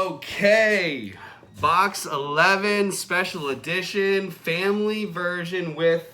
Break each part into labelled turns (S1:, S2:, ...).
S1: Okay, box 11 special edition family version with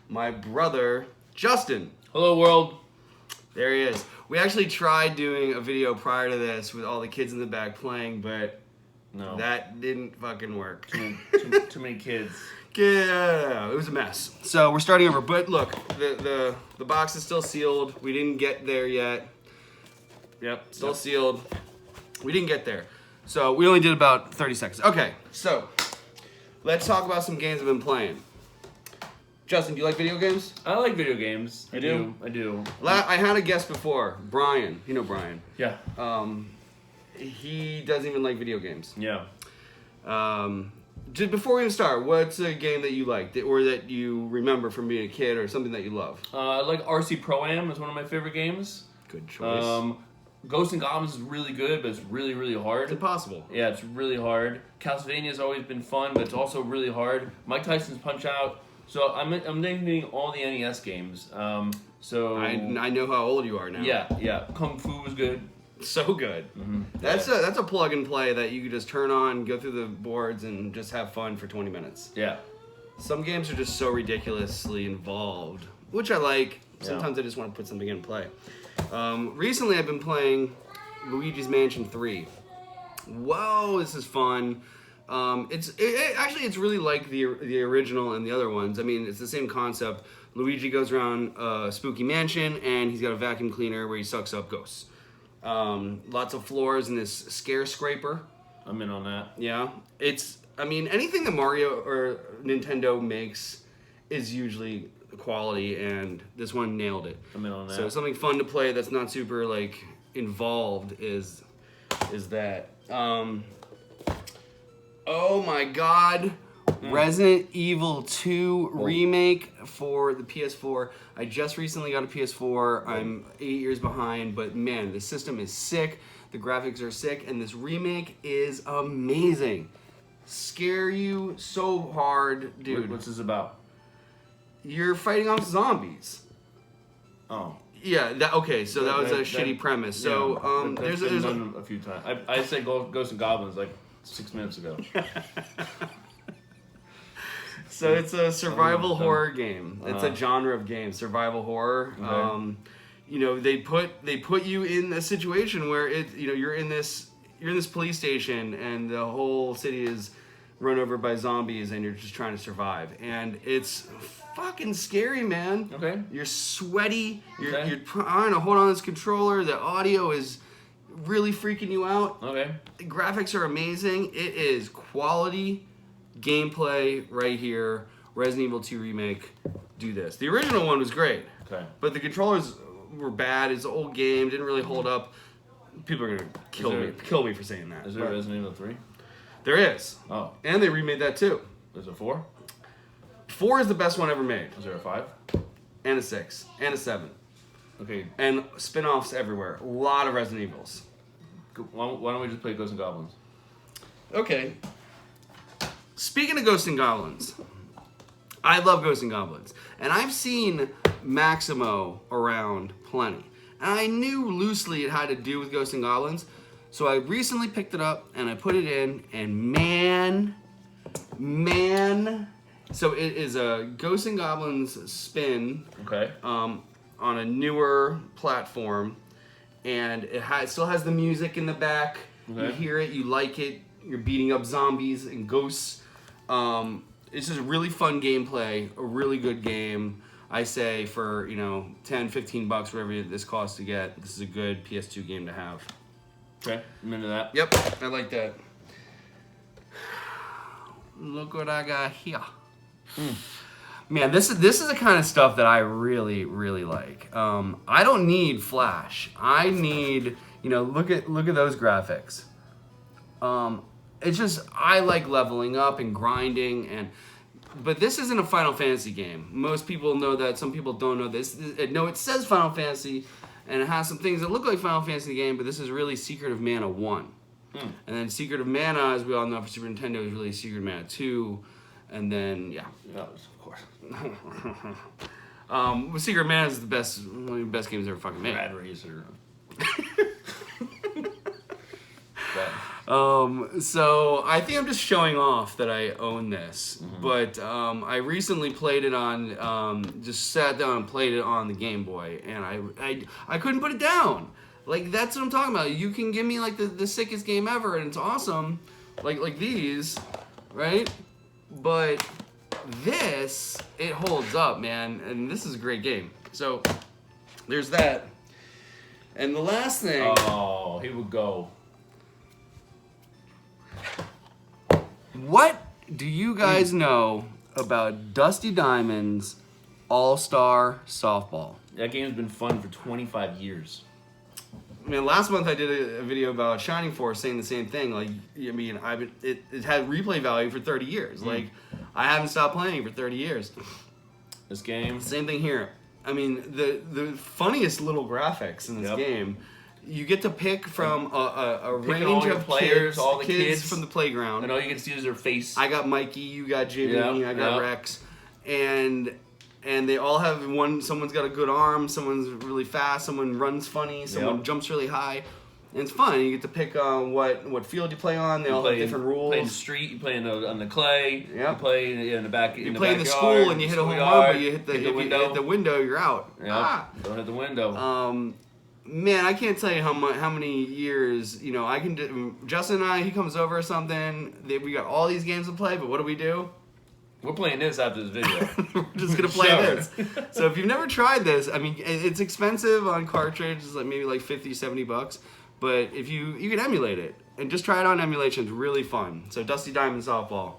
S1: my brother Justin.
S2: Hello world.
S1: There he is. We actually tried doing a video prior to this with all the kids in the back playing, but
S2: No.
S1: that didn't fucking work.
S2: Too many kids.
S1: Yeah, it was a mess. So we're starting over, but look, the box is still sealed. We didn't get there yet. Yep, still sealed. We didn't get there. So we only did about 30 seconds. Okay, so let's talk about some games I've been playing. Justin, do you like video games?
S2: I like video games.
S1: I do?
S2: I do.
S1: I had a guest before, Brian. You know Brian.
S2: Yeah.
S1: He doesn't even like video games.
S2: Yeah.
S1: Just before we even start, what's a game that you liked or that you remember from being a kid or something that you love?
S2: I like RC Pro-Am. It's one of my favorite games.
S1: Good choice.
S2: Ghosts and Goblins is really good, but it's really, really hard.
S1: It's impossible.
S2: Yeah, it's really hard. Castlevania's always been fun, but it's also really hard. Mike Tyson's Punch-Out! So I'm naming all the NES games. So
S1: I know how old you are now.
S2: Yeah. Kung Fu was good.
S1: So good.
S2: Mm-hmm.
S1: That's a plug and play that you could just turn on, go through the boards, and just have fun for 20 minutes.
S2: Yeah.
S1: Some games are just so ridiculously involved, which I like. Sometimes
S2: Yeah.
S1: I just want to put something in play. Recently I've been playing Luigi's Mansion 3. Whoa, this is fun. It's really like the original and the other ones. I mean, it's the same concept. Luigi goes around a spooky mansion and he's got a vacuum cleaner where he sucks up ghosts. Lots of floors in this scare scraper.
S2: I'm in on that.
S1: Yeah, anything that Mario or Nintendo makes is usually quality, and this one nailed it.
S2: I'm in on that.
S1: So something fun to play that's not super involved is that. Oh my God. Resident Evil 2 remake for the PS4. I just recently got a PS4. I'm 8 years behind, but man, the system is sick. The graphics are sick, and this remake is amazing. Scare you so hard, dude.
S2: What's this about?
S1: You're fighting off zombies.
S2: Oh.
S1: Yeah, that was a shitty premise. So,
S2: yeah,
S1: there's
S2: been done a few times. I said Ghosts and Goblins like 6 minutes ago.
S1: So it's a survival horror game. It's a genre of game, survival horror.
S2: Okay.
S1: They put you in a situation where you're in this police station and the whole city is run over by zombies and you're just trying to survive, and it's fucking scary, man.
S2: Okay.
S1: You're sweaty. You're trying to hold on to this controller. The audio is really freaking you out.
S2: Okay.
S1: The graphics are amazing. It is quality gameplay right here. Resident Evil 2 remake. Do this. The original one was great.
S2: Okay.
S1: But the controllers were bad. It's an old game. Didn't really hold up. People are gonna kill me for saying that.
S2: Is there Resident Evil 3?
S1: There is.
S2: Oh.
S1: And they remade that too.
S2: Is it 4?
S1: 4 is the best one ever made.
S2: Is there a 5?
S1: And a 6. And a 7.
S2: Okay.
S1: And spin-offs everywhere. A lot of Resident Evils.
S2: Why don't we just play Ghosts and Goblins?
S1: Okay. Speaking of Ghosts and Goblins, I love Ghosts and Goblins. And I've seen Maximo around plenty. And I knew loosely it had to do with Ghosts and Goblins. So I recently picked it up and I put it in, and man. So it is a Ghosts and Goblins spin.
S2: Okay.
S1: On a newer platform, and it still has the music in the back.
S2: Okay.
S1: You hear it, you like it. You're beating up zombies and ghosts. It's just a really fun gameplay, a really good game. I say for, $10, $15, whatever this costs to get, this is a good PS2 game to have.
S2: Okay, I'm into that.
S1: Yep, I like that. Look what I got here. Man, this is the kind of stuff that I really, really like. I don't need Flash. I need, look at those graphics. It's just, I like leveling up and grinding, but this isn't a Final Fantasy game. Most people know that. Some people don't know this. No, it says Final Fantasy, and it has some things that look like Final Fantasy game, but this is really Secret of Mana 1. And then Secret of Mana, as we all know for Super Nintendo, is really Secret of Mana 2. And then, yeah.
S2: Of course.
S1: Secret of Mana is one of the best games ever fucking made.
S2: Rad Racer.
S1: So I think I'm just showing off that I own this, but I recently played it on, just sat down and played it on the Game Boy, and I couldn't put it down. Like, that's what I'm talking about. You can give me like the sickest game ever, and it's awesome, like these, right? But this, it holds up, man, and this is a great game. So there's that. And the last thing.
S2: Oh, here we go.
S1: What do you guys know about Dusty Diamond's All-Star Softball?
S2: That game's been fun for 25 years.
S1: I mean, last month I did a video about Shining Force saying the same thing. Like, I mean, it had replay value for 30 years. Like, I haven't stopped playing for 30 years.
S2: This game.
S1: Same thing here. I mean, the funniest little graphics in this game. You get to pick from a range of
S2: players,
S1: kids,
S2: all the kids
S1: from the playground.
S2: And all you can see is their face.
S1: I got Mikey, you got Jimmy, I got Rex, and they all have one. Someone's got a good arm, someone's really fast, someone runs funny, someone jumps really high. And it's fun. You get to pick what field you play on. They all have different rules.
S2: You play in the street. You play on the clay.
S1: Yep.
S2: You play in the back.
S1: You play in the school and you hit a home run, but you hit the window. You hit the window, you're out.
S2: Yep. Ah. Don't hit the window.
S1: Man, I can't tell you how many years, you know, I can do. Justin and I, he comes over or something. We got all these games to play, but what do?
S2: We're playing this after this video.
S1: We're just gonna play this. So if you've never tried this, I mean, it's expensive on cartridge. It's like maybe like $50-$70. But if you can emulate it and just try it on emulation, it's really fun. So Dusty Diamond Softball,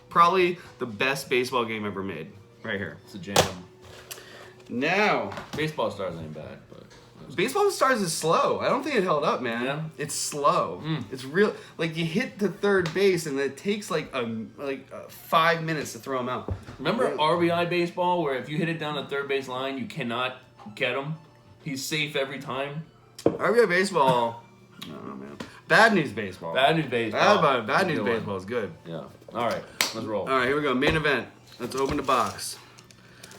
S1: probably the best baseball game ever made, right here.
S2: It's a jam.
S1: Now,
S2: Baseball Stars ain't bad, but
S1: Baseball Stars is slow. I don't think it held up, man.
S2: Yeah.
S1: It's slow. It's real. Like, you hit the third base and it takes like 5 minutes to throw them out.
S2: Remember RBI baseball, where if you hit it down the third base line, you cannot get him. He's safe every time.
S1: RBI baseball. I don't know, man. Bad News Baseball.
S2: Bad News Baseball.
S1: Bad News Baseball is good.
S2: Yeah. All right. Let's roll.
S1: All right, here we go. Main event. Let's open the box.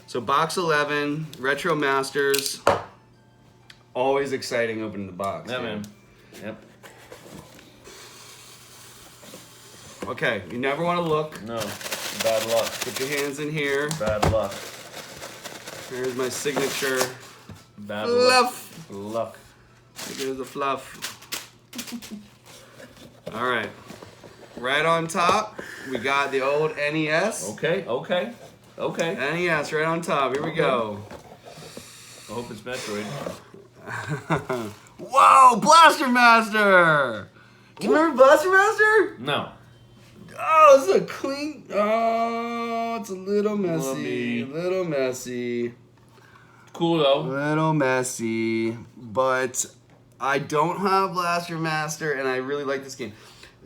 S1: So box 11, Retro Masters. Always exciting opening the box.
S2: Yeah, man. Yep.
S1: Okay, you never want to look.
S2: No. Bad luck.
S1: Put your hands in here.
S2: Bad luck.
S1: Here's my signature.
S2: Bad
S1: Fluff.
S2: luck.
S1: Here's the fluff. All right. Right on top, we got the old NES.
S2: Okay.
S1: NES right on top. Here we go.
S2: I hope it's Metroid.
S1: Whoa, Blaster Master! Do you remember Blaster Master?
S2: No.
S1: Oh, this is a clean. Oh, it's a little messy. Little messy.
S2: Cool though.
S1: Little messy. But I don't have Blaster Master, and I really like this game.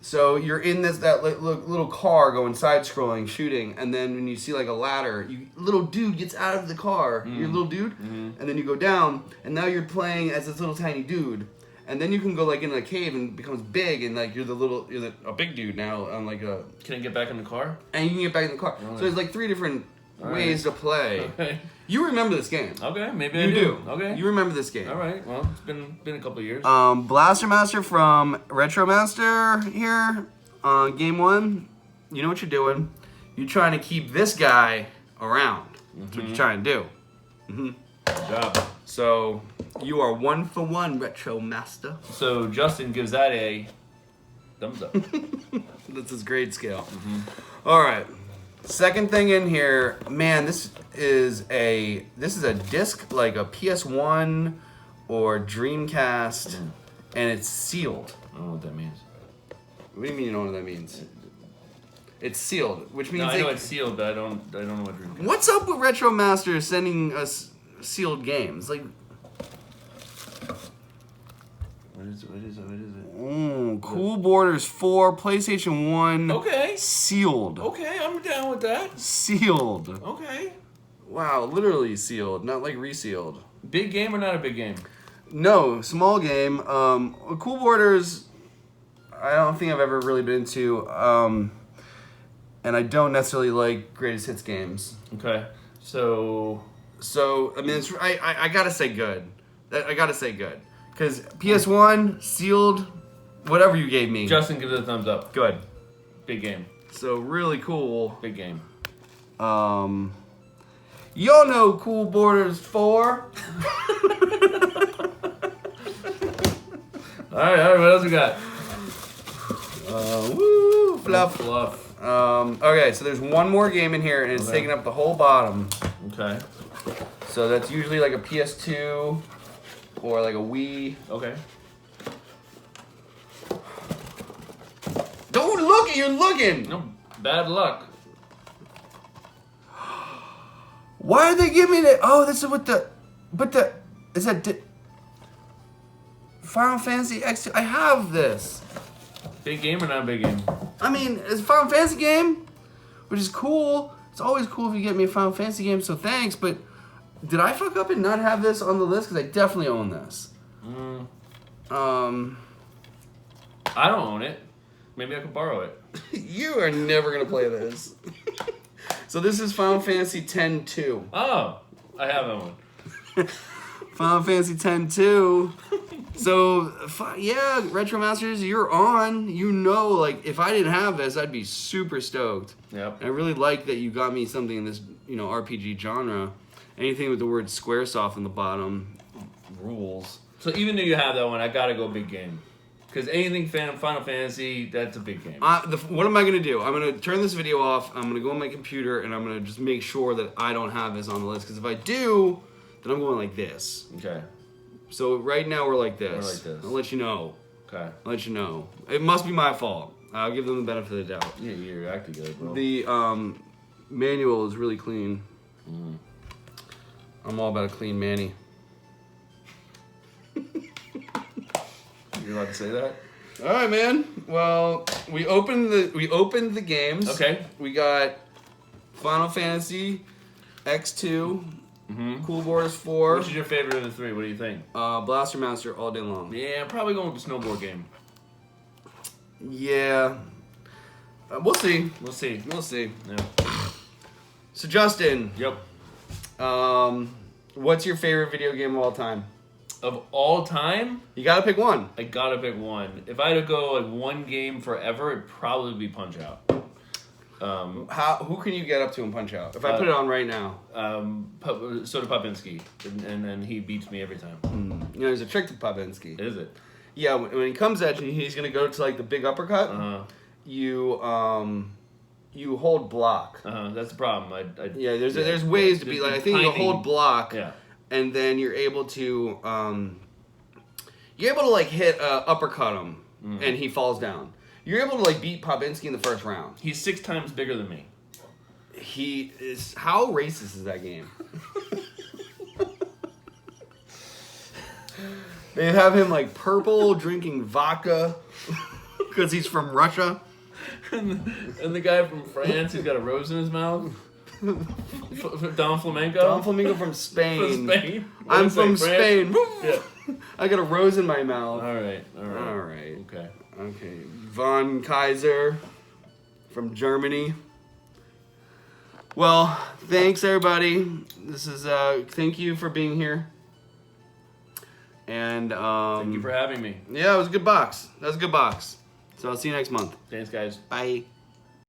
S1: So you're in that little car going side-scrolling, shooting, and then when you see like a ladder, little dude gets out of the car. You're a little dude, and then you go down, and now you're playing as this little tiny dude, and then you can go like in a cave and becomes big, and like you're a big dude now on like a.
S2: Can I get back in the car?
S1: And you can get back in the car. So there's like 3 different ways to play.
S2: Okay.
S1: You remember this game?
S2: Okay, maybe
S1: you
S2: I do.
S1: Okay. You remember this game?
S2: All right. Well, it's been a couple of years.
S1: Blaster Master from Retro Master here on game 1. You know what you're doing. You're trying to keep this guy around. That's what you're trying to do.
S2: Good job.
S1: So you are 1 for 1, Retro Master.
S2: So Justin gives that a thumbs up.
S1: That's his grade scale. All right. Second thing in here, man, this is a disc like a PS1 or Dreamcast, and it's sealed.
S2: I don't know what that means.
S1: What do you mean you don't know what that means? It's sealed, which means
S2: I know it's sealed, but I don't know what Dreamcast.
S1: What's up with Retro Master sending us sealed games? Like,
S2: what is it?
S1: Cool Borders 4, PlayStation 1.
S2: Okay.
S1: Sealed.
S2: Okay, I'm down with that.
S1: Sealed.
S2: Okay.
S1: Wow, literally sealed, not like resealed.
S2: Big game or not a big game?
S1: No, small game. Cool Borders, I don't think I've ever really been into. And I don't necessarily like greatest hits games.
S2: Okay. So
S1: I mean, I gotta say good. I gotta say good. Because PS1, sealed, whatever you gave me.
S2: Justin gives it a thumbs up.
S1: Good.
S2: Big game.
S1: So really cool.
S2: Big game.
S1: Y'all know Cool Borders 4.
S2: All right, what else we got?
S1: Woo, fluff.
S2: Fluff.
S1: Okay, so there's one more game in here, and it's taking up the whole bottom.
S2: Okay.
S1: So that's usually like a PS2 or like a Wii.
S2: Okay.
S1: Don't look! You're looking!
S2: No, bad luck.
S1: Why did they give me that? Oh, this is what the... But the... Is that... Final Fantasy X2? I have this.
S2: Big game or not big game?
S1: I mean, it's a Final Fantasy game, which is cool. It's always cool if you get me a Final Fantasy game, so thanks, but... Did I fuck up and not have this on the list? Because I definitely own this.
S2: I don't own it. Maybe I could borrow it.
S1: You are never going to play this. So this is Final Fantasy X-2.
S2: Oh, I have that one.
S1: Final Fantasy X-2. So, yeah, Retro Masters, you're on. You know, like, if I didn't have this, I'd be super stoked.
S2: Yep.
S1: And I really like that you got me something in this, RPG genre. Anything with the word Squaresoft on the bottom rules.
S2: So even though you have that one, I gotta go big game. Because anything Final Fantasy, that's a big game.
S1: What am I going to do? I'm going to turn this video off. I'm going to go on my computer, and I'm going to just make sure that I don't have this on the list. Because if I do, then I'm going like this.
S2: Okay.
S1: So right now we're like this.
S2: We're like this.
S1: I'll let you know.
S2: Okay.
S1: I'll let you know. It must be my fault. I'll give them the benefit of the doubt.
S2: Yeah, you're acting good, bro.
S1: The manual is really clean. I'm all about a clean Manny.
S2: You're allowed to say that?
S1: All right, man. Well, we opened the games.
S2: Okay.
S1: We got Final Fantasy X2, Cool Borders 4.
S2: Which is your favorite of the three? What do you think?
S1: Blaster Master all day long.
S2: Yeah, I'm probably going with the snowboard game.
S1: Yeah. We'll see.
S2: We'll see.
S1: We'll see.
S2: Yeah.
S1: So Justin,
S2: Yep.
S1: what's your favorite video game of all time?
S2: Of all time,
S1: You gotta pick one.
S2: I gotta pick one. If I had to go like one game forever, it'd probably be Punch Out.
S1: Who can you get up to in Punch Out? If I put it on right now.
S2: Soda Popinski, and he beats me every time.
S1: There's a trick to Popinski.
S2: Is it?
S1: Yeah, when he comes at you, he's gonna go to like the big uppercut. You hold block.
S2: That's the problem.
S1: There's ways to be like, I think you hold block.
S2: Yeah.
S1: And then you're able to like hit uppercut him, and he falls down. You're able to like beat Popinski in the first round.
S2: He's 6 times bigger than me.
S1: He is. How racist is that game? They have him like purple drinking vodka because he's from Russia.
S2: And the guy from France, he's got a rose in his mouth. Don Flamenco?
S1: Don Flamenco from Spain.
S2: From Spain?
S1: I'm from Spain.
S2: Yeah.
S1: I got a rose in my mouth.
S2: All right.
S1: Okay. Von Kaiser from Germany. Well, thanks everybody. This is thank you for being here. And
S2: Thank you for having me.
S1: Yeah, it was a good box. That was a good box. So I'll see you next month.
S2: Thanks, guys.
S1: Bye.